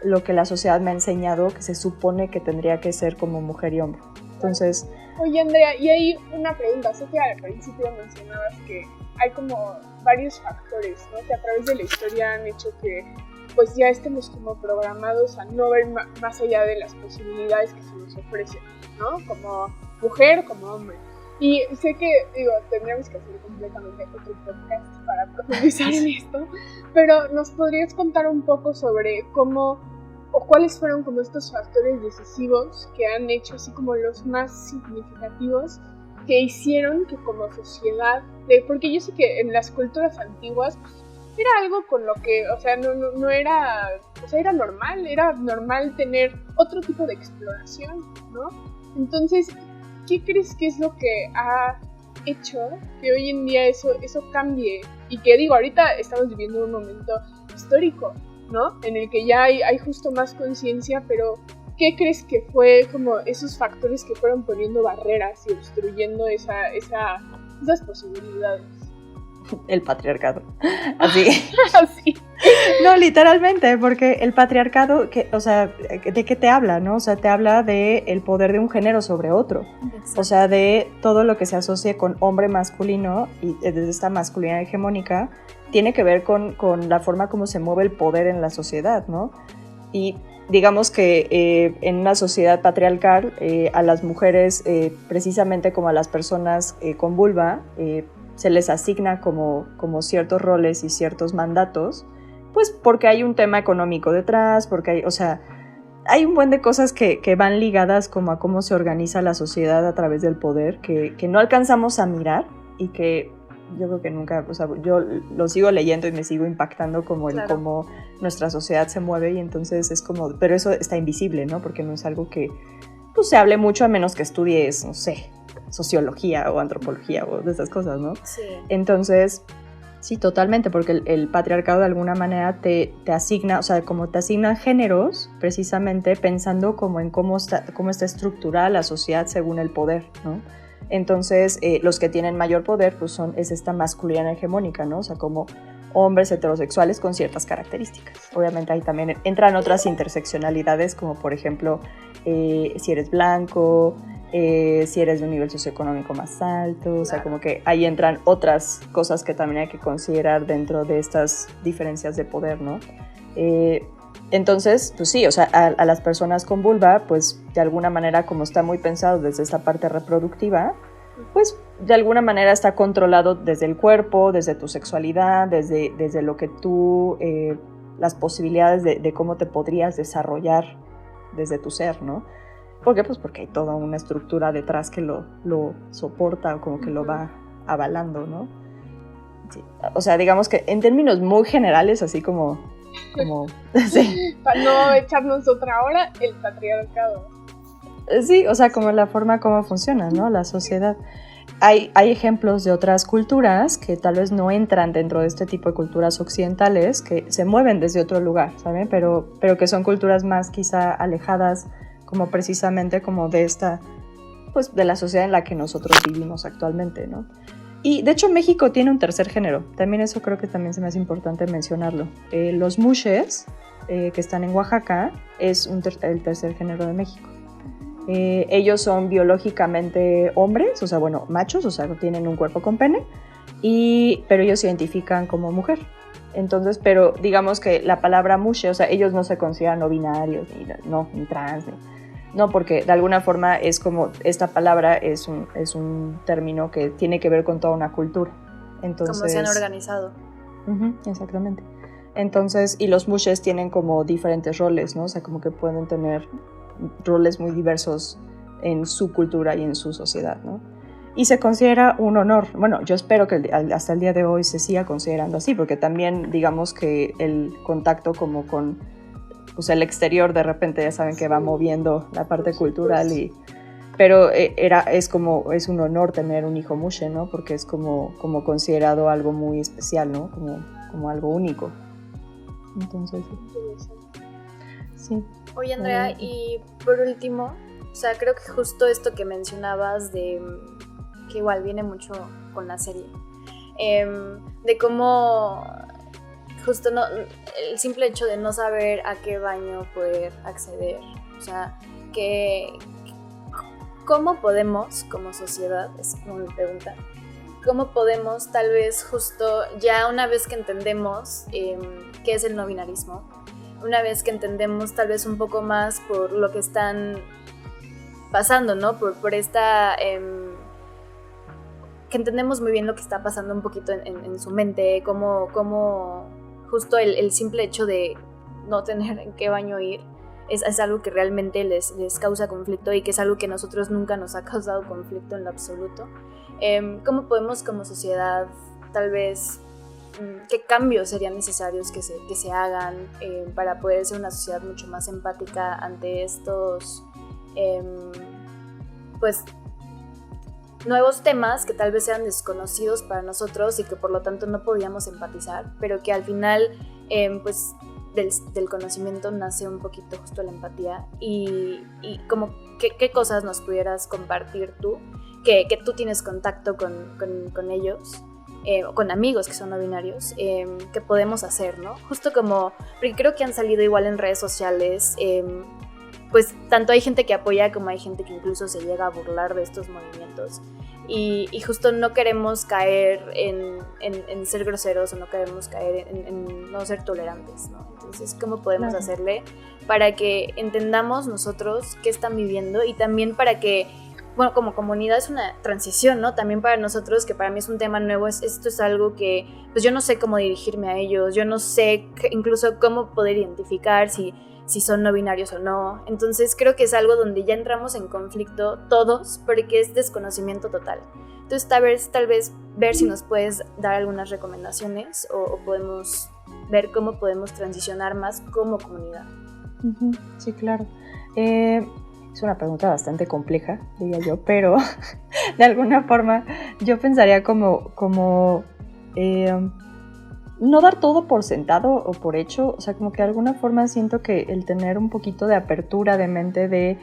lo que la sociedad me ha enseñado que se supone que tendría que ser como mujer y hombre. Entonces... Oye, Andrea, y hay una pregunta. Sé que al principio mencionabas que hay como varios factores, ¿no? Que a través de la historia han hecho que pues ya estemos como programados a no ver más allá de las posibilidades que se nos ofrecen, ¿no? Como mujer, como hombre. Y sé que, tendríamos que hacer completamente otro podcast para profundizar en esto, pero ¿nos podrías contar un poco sobre cómo o cuáles fueron como estos factores decisivos que han hecho así como los más significativos que hicieron que como sociedad, porque yo sé que en las culturas antiguas era algo con lo que, o sea, no era, o sea, era normal tener otro tipo de exploración, ¿no? Entonces, ¿qué crees que es lo que ha hecho que hoy en día eso cambie? Y que ahorita estamos viviendo un momento histórico, ¿no? En el que ya hay justo más conciencia, pero ¿qué crees que fue como esos factores que fueron poniendo barreras y obstruyendo esas posibilidades? El patriarcado. Así. Así. No, literalmente, porque el patriarcado, o sea, ¿de qué te habla, no? O sea, te habla del poder de un género sobre otro. Exacto. O sea, de todo lo que se asocia con hombre masculino y desde esta masculinidad hegemónica, tiene que ver con la forma como se mueve el poder en la sociedad, ¿no? Y digamos que en una sociedad patriarcal, a las mujeres, precisamente como a las personas con vulva, se les asigna como ciertos roles y ciertos mandatos, pues porque hay un tema económico detrás, porque hay un buen de cosas que van ligadas como a cómo se organiza la sociedad a través del poder, que no alcanzamos a mirar y que yo creo que nunca, o sea, yo lo sigo leyendo y me sigo impactando como el cómo nuestra sociedad se mueve, y entonces es como, pero eso está invisible, ¿no? Porque no es algo que pues se hable mucho a menos que estudies, no sé, sociología o antropología o de esas cosas, ¿no? Sí. Entonces, sí, totalmente, porque el patriarcado de alguna manera te asigna, o sea, como te asigna géneros, precisamente pensando como en cómo está estructurada la sociedad según el poder, ¿no? Entonces, los que tienen mayor poder, pues es esta masculinidad hegemónica, ¿no? O sea, como hombres heterosexuales con ciertas características. Obviamente ahí también entran otras interseccionalidades, como por ejemplo, si eres blanco, si eres de un nivel socioeconómico más alto, o sea, como que ahí entran otras cosas que también hay que considerar dentro de estas diferencias de poder, ¿no? Entonces, pues sí, o sea, a las personas con vulva, pues de alguna manera, como está muy pensado desde esta parte reproductiva, pues de alguna manera está controlado desde el cuerpo, desde tu sexualidad, desde lo que tú, las posibilidades de cómo te podrías desarrollar desde tu ser, ¿no? ¿Por qué? Pues porque hay toda una estructura detrás que lo soporta o como que lo va avalando, ¿no? Sí. O sea, digamos que en términos muy generales, así como sí. Para no echarnos otra hora, el patriarcado. Sí, o sea, como la forma como funciona, ¿no? La sociedad. Hay ejemplos de otras culturas que tal vez no entran dentro de este tipo de culturas occidentales, que se mueven desde otro lugar, ¿saben? Pero que son culturas más quizá alejadas, como precisamente como de esta, pues de la sociedad en la que nosotros vivimos actualmente, ¿no? Y de hecho México tiene un tercer género, también eso creo que también se me hace importante mencionarlo. Los mushes, que están en Oaxaca, es el tercer género de México. Ellos son biológicamente hombres, o sea, bueno, machos, o sea, tienen un cuerpo con pene, pero ellos se identifican como mujer. Entonces, pero digamos que la palabra mushe, o sea, ellos no se consideran no binarios, ni trans, no, porque de alguna forma es como, esta palabra es un término que tiene que ver con toda una cultura. Entonces, como se han organizado. Exactamente. Entonces, y los mushes tienen como diferentes roles, ¿no? O sea, como que pueden tener roles muy diversos en su cultura y en su sociedad, ¿no? Y se considera un honor. Bueno, yo espero que hasta el día de hoy se siga considerando así, porque también digamos que el contacto como con pues, el exterior de repente ya saben que va moviendo la parte cultural, pero es un honor tener un hijo mushe, ¿no? Porque es como considerado algo muy especial, ¿no? Como algo único. Entonces, sí. Oye, Andrea, y por último, o sea, creo que justo esto que mencionabas que igual viene mucho con la serie, de cómo justo el simple hecho de no saber a qué baño poder acceder, o sea, ¿cómo podemos como sociedad, es como mi pregunta, cómo podemos tal vez justo ya una vez que entendemos qué es el no binarismo, una vez que entendemos tal vez un poco más por lo que están pasando, ¿no? Por esta... que entendemos muy bien lo que está pasando un poquito en su mente, cómo justo el simple hecho de no tener en qué baño ir es algo que realmente les causa conflicto y que es algo que a nosotros nunca nos ha causado conflicto en lo absoluto. ¿Cómo podemos como sociedad tal vez... qué cambios serían necesarios que se hagan para poder ser una sociedad mucho más empática ante estos pues nuevos temas que tal vez sean desconocidos para nosotros y que por lo tanto no podíamos empatizar, pero que al final pues del conocimiento nace un poquito justo la empatía y como qué cosas nos pudieras compartir tú, que tú tienes contacto con ellos, con amigos que son no binarios, que podemos hacer, ¿no? Justo como, porque creo que han salido igual en redes sociales, pues tanto hay gente que apoya como hay gente que incluso se llega a burlar de estos movimientos y justo no queremos caer en ser groseros o no queremos caer en no ser tolerantes, ¿no? Entonces, ¿cómo podemos hacerle para que entendamos nosotros qué están viviendo y también para que, bueno, como comunidad es una transición, ¿no? También para nosotros, que para mí es un tema nuevo, esto es algo que, pues yo no sé cómo dirigirme a ellos, yo no sé incluso cómo poder identificar si son no binarios o no. Entonces creo que es algo donde ya entramos en conflicto todos porque es desconocimiento total. Entonces tal vez ver si nos puedes dar algunas recomendaciones o podemos ver cómo podemos transicionar más como comunidad. Sí, claro. Es una pregunta bastante compleja, diría yo, pero de alguna forma, yo pensaría no dar todo por sentado o por hecho, o sea, como que de alguna forma siento que el tener un poquito de apertura de mente, de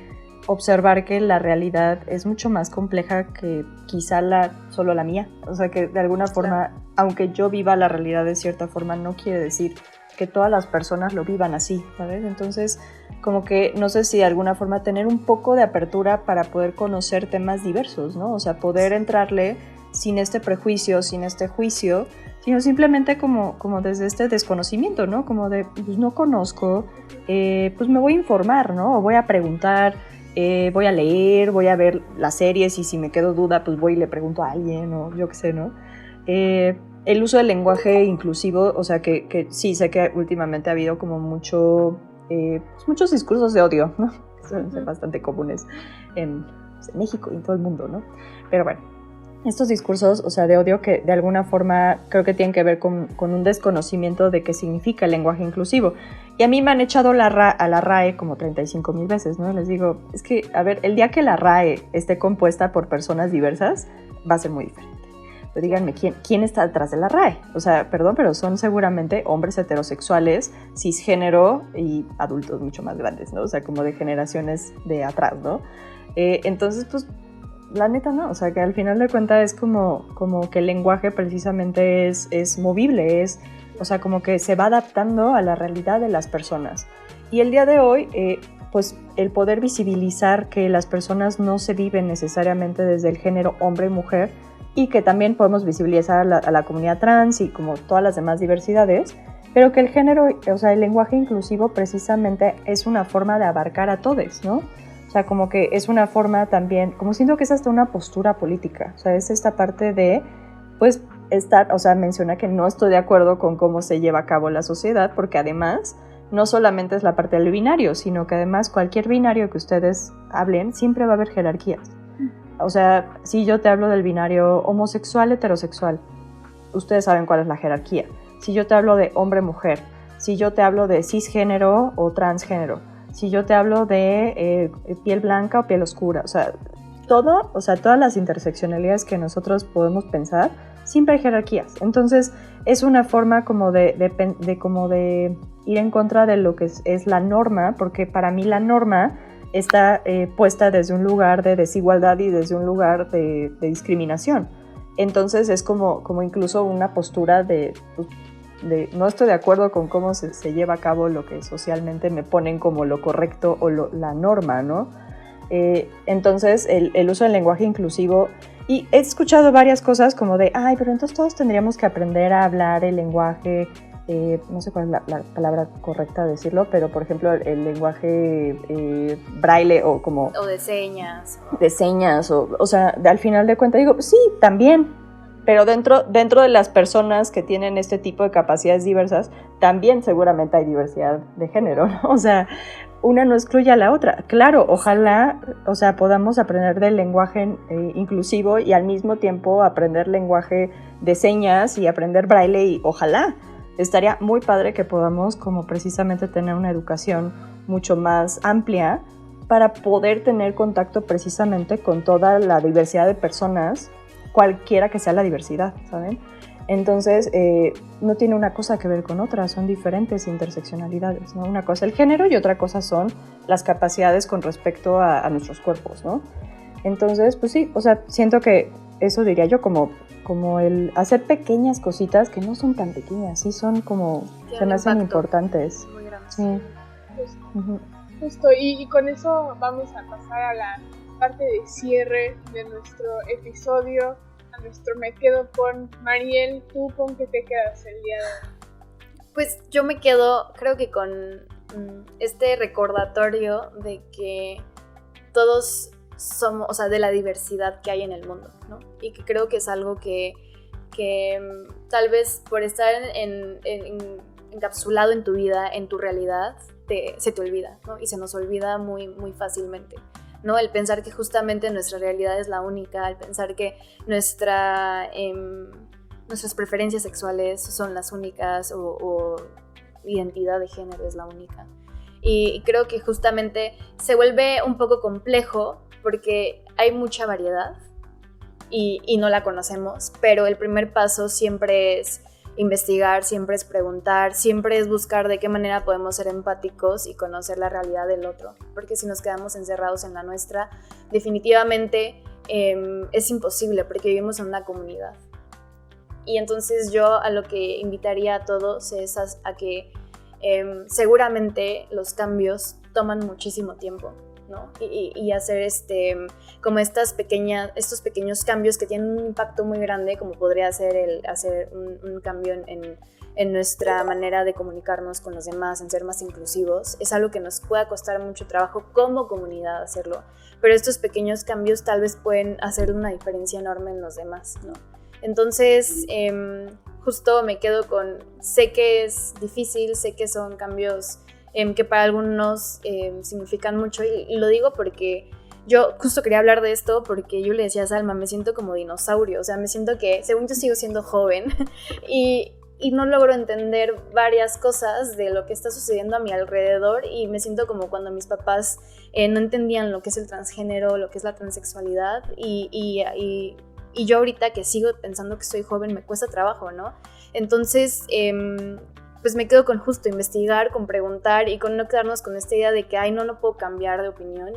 observar que la realidad es mucho más compleja que quizá solo la mía, o sea, que de alguna forma, aunque yo viva la realidad de cierta forma, no quiere decir que todas las personas lo vivan así, ¿sabes? Entonces, como que no sé si de alguna forma tener un poco de apertura para poder conocer temas diversos, ¿no? O sea, poder entrarle sin este prejuicio, sin este juicio, sino simplemente como desde este desconocimiento, ¿no? Como de, pues no conozco, pues me voy a informar, ¿no? O voy a preguntar, voy a leer, voy a ver las series y si me quedo duda, pues voy y le pregunto a alguien o yo qué sé, ¿no? El uso del lenguaje inclusivo, o sea, que sí, sé que últimamente ha habido como muchos discursos de odio, ¿no? Son bastante comunes en México y en todo el mundo, ¿no? Pero bueno, estos discursos, o sea, de odio que de alguna forma creo que tienen que ver con un desconocimiento de qué significa el lenguaje inclusivo. Y a mí me han echado a la RAE como 35,000 veces, ¿no? Les digo, es que, a ver, el día que la RAE esté compuesta por personas diversas, va a ser muy diferente. Pero díganme, ¿quién está detrás de la RAE? O sea, perdón, pero son seguramente hombres heterosexuales, cisgénero y adultos mucho más grandes, ¿no? O sea, como de generaciones de atrás, ¿no? Entonces, pues, la neta no, o sea, que al final de cuentas es como que el lenguaje precisamente es movible, o sea, como que se va adaptando a la realidad de las personas. Y el día de hoy, pues el poder visibilizar que las personas no se viven necesariamente desde el género hombre y mujer, y que también podemos visibilizar a la comunidad trans y como todas las demás diversidades, pero que el género, o sea, el lenguaje inclusivo precisamente es una forma de abarcar a todos, ¿no? O sea, como que es una forma también, como siento que es hasta una postura política, o sea, es esta parte de, pues, o sea, menciona que no estoy de acuerdo con cómo se lleva a cabo la sociedad, porque además no solamente es la parte del binario, sino que además cualquier binario que ustedes hablen, siempre va a haber jerarquías. O sea, si yo te hablo del binario homosexual, heterosexual, ustedes saben cuál es la jerarquía. Si yo te hablo de hombre-mujer, si yo te hablo de cisgénero o transgénero, si yo te hablo de piel blanca o piel oscura, o sea, todas las interseccionalidades que nosotros podemos pensar, siempre hay jerarquías. Entonces, es una forma como de ir en contra de lo que es la norma, porque para mí la norma está puesta desde un lugar de desigualdad y desde un lugar de discriminación. Entonces es como incluso una postura de no estoy de acuerdo con cómo se lleva a cabo lo que socialmente me ponen como lo correcto o la norma, ¿no? Entonces el uso del lenguaje inclusivo, y he escuchado varias cosas como de, ay, pero entonces todos tendríamos que aprender a hablar el lenguaje, no sé cuál es la palabra correcta de decirlo, pero por ejemplo el lenguaje braille o como... O de señas. De señas, o sea, al final de cuentas digo, sí, también, pero dentro de las personas que tienen este tipo de capacidades diversas, también seguramente hay diversidad de género, ¿no? O sea, una no excluye a la otra. Claro, ojalá, o sea, podamos aprender del lenguaje inclusivo y al mismo tiempo aprender lenguaje de señas y aprender braille, y ojalá. Estaría muy padre que podamos como precisamente tener una educación mucho más amplia para poder tener contacto precisamente con toda la diversidad de personas, cualquiera que sea la diversidad, ¿saben? Entonces, no tiene una cosa que ver con otra, son diferentes interseccionalidades, ¿no? Una cosa es el género y otra cosa son las capacidades con respecto a nuestros cuerpos, ¿no? Entonces, pues sí, o sea, siento que eso diría yo como el hacer pequeñas cositas que no son tan pequeñas, sí son como, se me hacen importantes. Muy grande. Sí. Justo, y con eso vamos a pasar a la parte de cierre de nuestro episodio, a nuestro Me Quedo con Mariel. ¿Tú con qué te quedas el día de hoy? Pues yo me quedo, creo que con este recordatorio de que todos somos, o sea, de la diversidad que hay en el mundo, ¿no? Y que creo que es algo que tal vez por estar encapsulado en tu vida, en tu realidad, se te olvida, ¿no? Y se nos olvida muy, muy fácilmente, ¿no? El pensar que justamente nuestra realidad es la única, el pensar que nuestras preferencias sexuales son las únicas o identidad de género es la única. Y creo que justamente se vuelve un poco complejo porque hay mucha variedad, y no la conocemos, pero el primer paso siempre es investigar, siempre es preguntar, siempre es buscar de qué manera podemos ser empáticos y conocer la realidad del otro, porque si nos quedamos encerrados en la nuestra, definitivamente es imposible, porque vivimos en una comunidad. Y entonces yo a lo que invitaría a todos es a que seguramente los cambios toman muchísimo tiempo, ¿no? Y hacer como estos pequeños cambios que tienen un impacto muy grande, como podría ser el hacer un cambio en nuestra manera de comunicarnos con los demás, en ser más inclusivos, es algo que nos pueda costar mucho trabajo como comunidad hacerlo, pero estos pequeños cambios tal vez pueden hacer una diferencia enorme en los demás, ¿no? Entonces, justo me quedo sé que es difícil, sé que son cambios que para algunos significan mucho, y lo digo porque yo justo quería hablar de esto porque yo le decía a Salma, me siento como dinosaurio, o sea, me siento que según yo sigo siendo joven y no logro entender varias cosas de lo que está sucediendo a mi alrededor, y me siento como cuando mis papás no entendían lo que es el transgénero, lo que es la transexualidad, y yo ahorita que sigo pensando que soy joven me cuesta trabajo, ¿no? Entonces, pues me quedo con justo investigar, con preguntar y con no quedarnos con esta idea de que, no puedo cambiar de opinión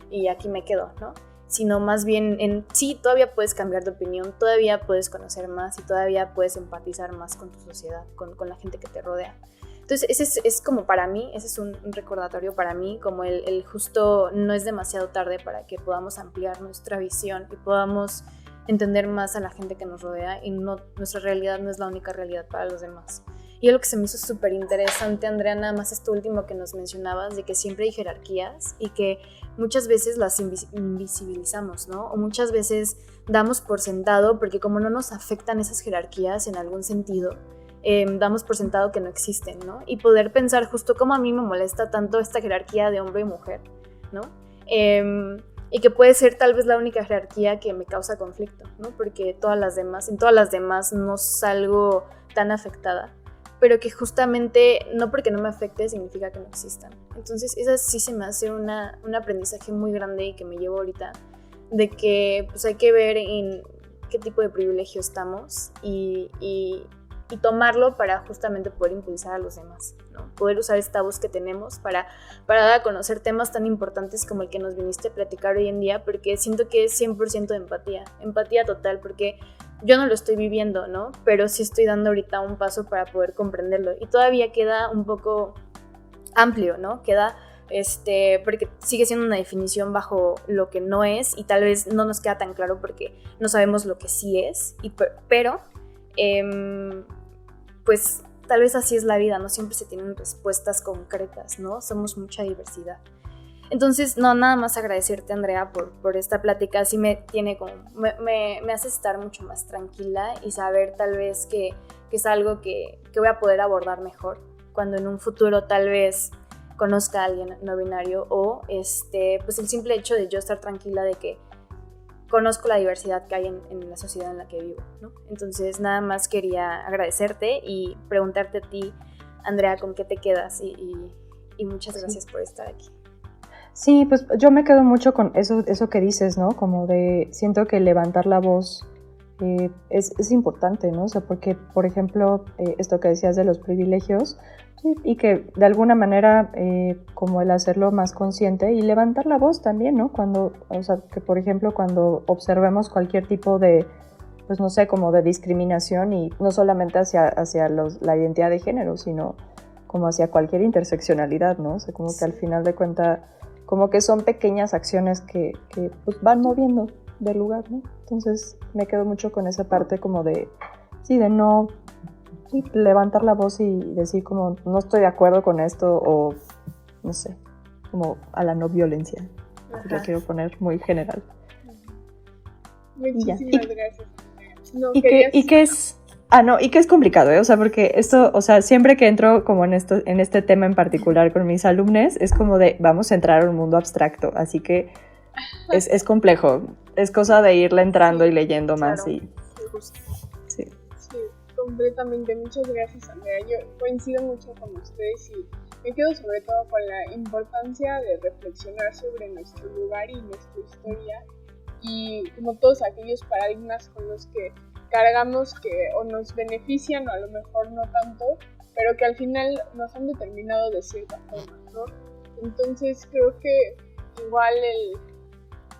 y aquí me quedo, ¿no? Sino más bien sí, todavía puedes cambiar de opinión, todavía puedes conocer más y todavía puedes empatizar más con tu sociedad, con la gente que te rodea. Entonces, ese es como para mí, ese es un recordatorio para mí, como el justo no es demasiado tarde para que podamos ampliar nuestra visión y podamos entender más a la gente que nos rodea, y nuestra realidad no es la única realidad para los demás. Y algo que se me hizo súper interesante, Andrea, nada más esto último que nos mencionabas, de que siempre hay jerarquías y que muchas veces las invisibilizamos, ¿no? O muchas veces damos por sentado, porque como no nos afectan esas jerarquías en algún sentido, damos por sentado que no existen, ¿no? Y poder pensar justo cómo a mí me molesta tanto esta jerarquía de hombre y mujer, ¿no? Y que puede ser tal vez la única jerarquía que me causa conflicto, ¿no? Porque en todas las demás no salgo tan afectada, pero que justamente no porque no me afecte significa que no existan. Entonces esa sí se me hace un aprendizaje muy grande y que me llevo ahorita, de que pues hay que ver en qué tipo de privilegio estamos y tomarlo para justamente poder impulsar a los demás, ¿no? Poder usar esta voz que tenemos para dar a conocer temas tan importantes como el que nos viniste a platicar hoy en día, porque siento que es 100% de empatía total, porque yo no lo estoy viviendo, ¿no? Pero sí estoy dando ahorita un paso para poder comprenderlo, y todavía queda un poco amplio, ¿no? Queda porque sigue siendo una definición bajo lo que no es, y tal vez no nos queda tan claro porque no sabemos lo que sí es, pero pues tal vez así es la vida, no siempre se tienen respuestas concretas, ¿no? Somos mucha diversidad. Entonces, nada más agradecerte, Andrea, por esta plática. Sí me hace estar mucho más tranquila y saber tal vez que es algo que voy a poder abordar mejor cuando en un futuro tal vez conozca a alguien no binario, o pues el simple hecho de yo estar tranquila de que conozco la diversidad que hay en la sociedad en la que vivo, ¿no? Entonces, nada más quería agradecerte y preguntarte a ti, Andrea, ¿con qué te quedas? Y muchas gracias por estar aquí. Sí, pues yo me quedo mucho con eso que dices, ¿no? Como siento que levantar la voz es importante, ¿no? O sea, porque, por ejemplo, esto que decías de los privilegios, sí, y que de alguna manera como el hacerlo más consciente y levantar la voz también, ¿no? O sea, que por ejemplo cuando observemos cualquier tipo de, pues no sé, como de discriminación, y no solamente hacia la identidad de género, sino como hacia cualquier interseccionalidad, ¿no? O sea, como que al final de cuentas, como que son pequeñas acciones que pues van moviendo del lugar, ¿no? Entonces me quedo mucho con esa parte como de no... Sí, levantar la voz y decir como no estoy de acuerdo con esto, o no sé, como a la no violencia. Lo quiero poner muy general. Muchísimas gracias. No, y que es complicado, ¿eh? O sea, porque esto, o sea, siempre que entro como en este tema en particular con mis alumnos, es como vamos a entrar a un mundo abstracto, así que es complejo. Es cosa de irle entrando y leyendo más. Claro. Sí, completamente. Muchas gracias, Andrea. Yo coincido mucho con ustedes y me quedo sobre todo con la importancia de reflexionar sobre nuestro lugar y nuestra historia, y como todos aquellos paradigmas con los que cargamos que o nos benefician o a lo mejor no tanto, pero que al final nos han determinado de cierta forma, ¿no? Entonces creo que igual el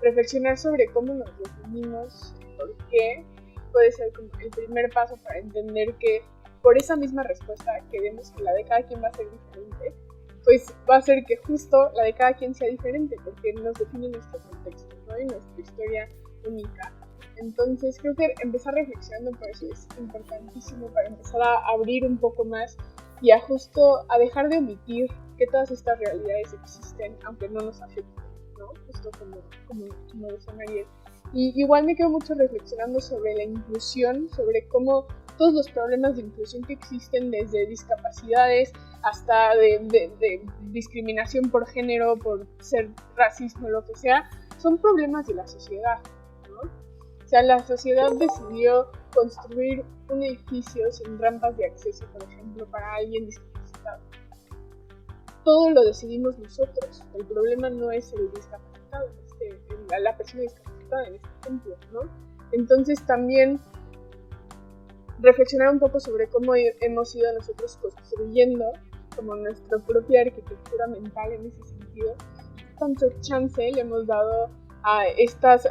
reflexionar sobre cómo nos definimos, por qué, puede ser como el primer paso para entender que por esa misma respuesta que vemos que la de cada quien va a ser diferente, pues va a ser que justo la de cada quien sea diferente, porque nos define nuestro contexto, ¿no? Y nuestra historia única. Entonces creo que empezar reflexionando por eso es importantísimo para empezar a abrir un poco más y a justo a dejar de omitir que todas estas realidades existen, aunque no nos afecten, ¿no? Justo como decía Mariel. Y igual me quedo mucho reflexionando sobre la inclusión, sobre cómo todos los problemas de inclusión que existen, desde discapacidades hasta de discriminación por género, por ser racismo, lo que sea, son problemas de la sociedad, ¿no? O sea, la sociedad decidió construir un edificio sin rampas de acceso, por ejemplo, para alguien discapacitado. Todo lo decidimos nosotros. El problema no es el discapacitado, la persona discapacitada en este ejemplo, ¿no? Entonces también reflexionar un poco sobre cómo hemos ido nosotros construyendo como nuestra propia arquitectura mental en ese sentido. Tanto chance le hemos dado a estas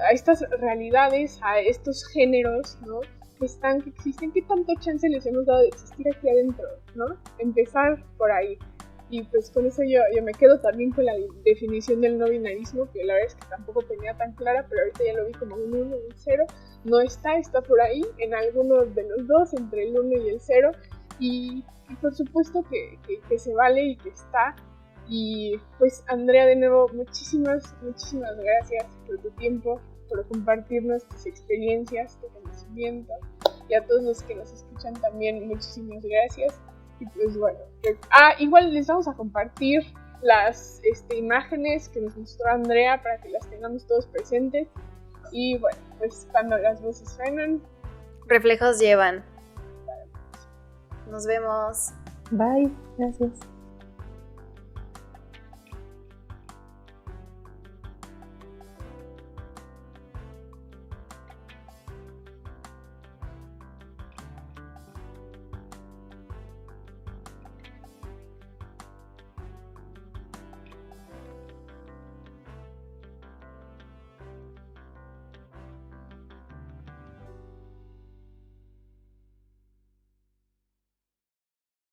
realidades, a estos géneros, ¿no? que existen, qué tanto chance les hemos dado de existir aquí adentro, ¿no? Empezar por ahí. Y pues con eso yo me quedo también con la definición del no binarismo, que la verdad es que tampoco tenía tan clara, pero ahorita ya lo vi como un 1 y un 0. No está por ahí, en alguno de los dos, entre el 1 y el 0. Y por supuesto que se vale y que está. Y pues Andrea, de nuevo, muchísimas gracias por tu tiempo, por compartirnos tus experiencias, tu conocimiento. Y a todos los que nos escuchan también, muchísimas gracias. Y pues bueno, igual les vamos a compartir las imágenes que nos mostró Andrea para que las tengamos todos presentes. Y bueno, pues cuando las voces suenan, reflejos llevan. Nos vemos. Bye, gracias.